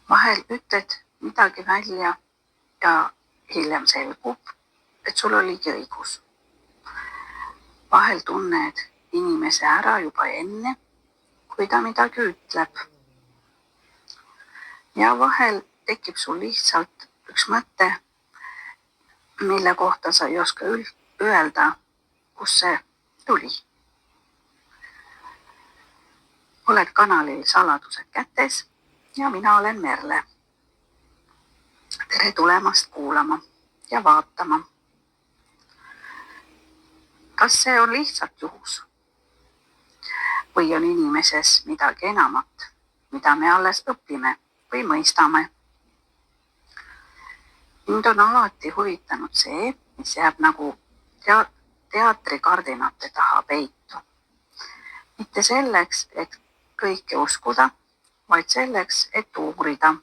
Vahel ütled midagi välja ja hiljem selgub, et sul oligi õigus. Vahel tunned inimese ära juba enne, kui ta midagi ütleb. Ja vahel tekib sul lihtsalt üks mõte, mille kohta sa ei oska öelda, kus see tuli. Oled kanalil Saladused kätes ja mina olen Merle. Tere tulemast kuulama ja vaatama. Kas see on lihtsalt juhus? Või on inimeses midagi enamat, mida me alles õpime või mõistame? Mind on alati huvitanud see, mis jääb nagu teatrikardinate taha peitu. Mitte selleks, et kõike uskuda, vaid selleks, et uurida.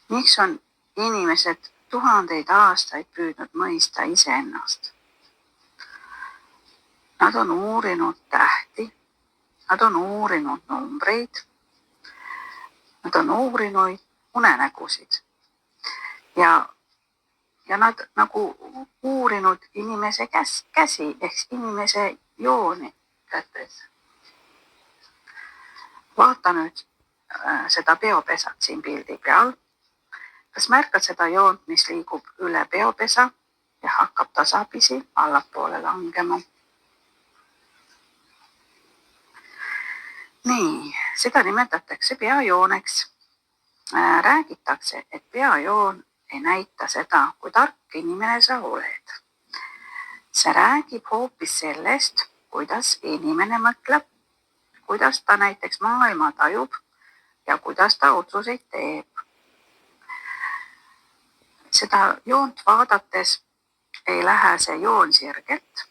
Miks on inimesed tuhandeid aastaid püüdnud mõista iseennast? Nad on uurinud tähti, nad on uurinud numbreid, nad on uurinud unenägusid ja nad nagu uurinud inimese käsi ehk inimese jooni kätes. Vaata nüüd seda peopesat siin pildi peal. Kas märkad seda joont, mis liigub üle peopesa ja hakkab tasapisi allapoole langema? Nii, seda nimetatakse peajooneks. Räägitakse, et peajoon ei näita seda, kui tark inimene sa oled. See räägib hoopis sellest, kuidas inimene mõtleb, kuidas ta näiteks maailma tajub ja kuidas ta otsuseid teeb. Seda joont vaadates ei lähe see joon sirgelt,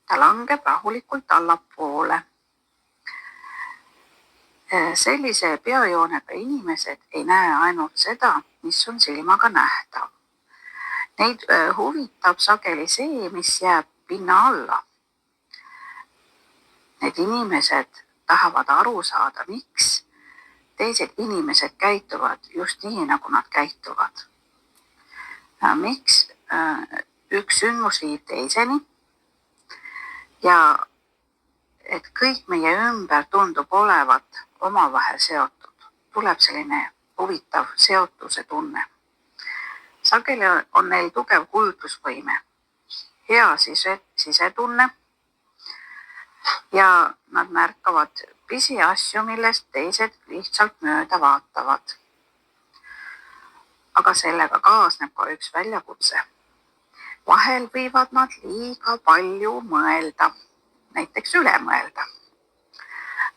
ta langeb rahulikult allapoole. Sellise peajoonega inimesed ei näe ainult seda, mis on silmaga nähtav. Neid huvitab sageli see, mis jääb pinna alla. Need inimesed tahavad aru saada, miks teised inimesed käituvad just nii, nagu nad käituvad. Miks üks sündmus viib teiseni ja et kõik meie ümber tundub olevat omavahel seotud. Tuleb selline huvitav seotuse tunne. Sageli on neil tugev kujutlusvõime, hea sisetunne ja nad märkavad pisiasju, millest teised lihtsalt mööda vaatavad. Aga sellega kaasneb ka üks väljakutse. Vahel võivad nad liiga palju mõelda, näiteks üle mõelda.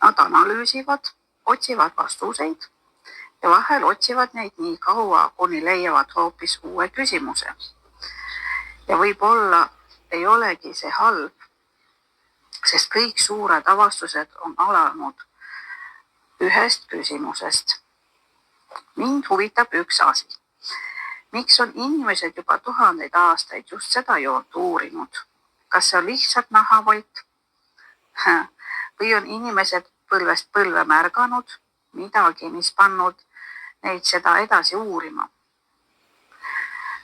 Nad analüüsivad, otsivad vastuseid ja vahel otsivad neid nii kaua, kuni leiavad hoopis uue küsimuse. Ja võib-olla ei olegi see halb, sest kõik suured avastused on alanud ühest küsimusest. Mind huvitab üks asi. Miks on inimesed juba tuhandeid aastaid just seda joont uurinud? Kas see on lihtsalt nahavõit? Või on inimesed põlvest põlve märganud midagi, mis pannud neid seda edasi uurima?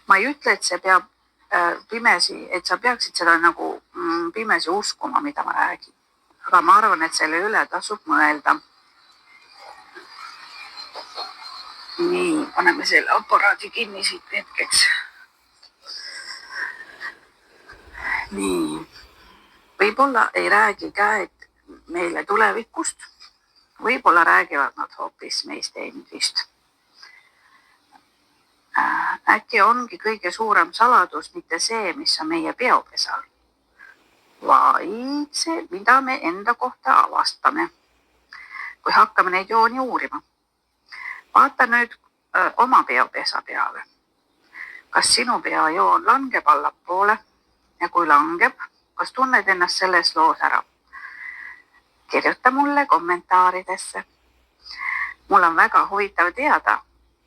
Ma ei ütle, et see peab pimesi, et sa peaksid seda nagu pimesi uskuma, mida ma räägin. Aga ma arvan, et selle üle tasub mõelda. Nii, paneme selle aparaadi kinni siit hetkeks. Nii, võib-olla ei räägi käed meile tulevikust, võib-olla räägivad nad hoopis meist endist. Äkki ongi kõige suurem saladus mitte see, mis on meie peopesal, vaid see, mida me enda kohta avastame, kui hakkame neid jooni uurima. Vaata nüüd oma peopesa peale. Kas sinu peajoon langeb allapoole ja kui langeb, kas tunned ennast selles loos ära? Kirjuta mulle kommentaaridesse. Mul on väga huvitav teada,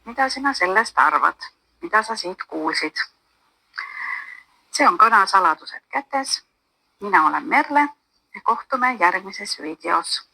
mida sina sellest arvad, mida sa siit kuulsid. See on kanal Saladused kätes. Mina olen Merle ja kohtume järgmises videos.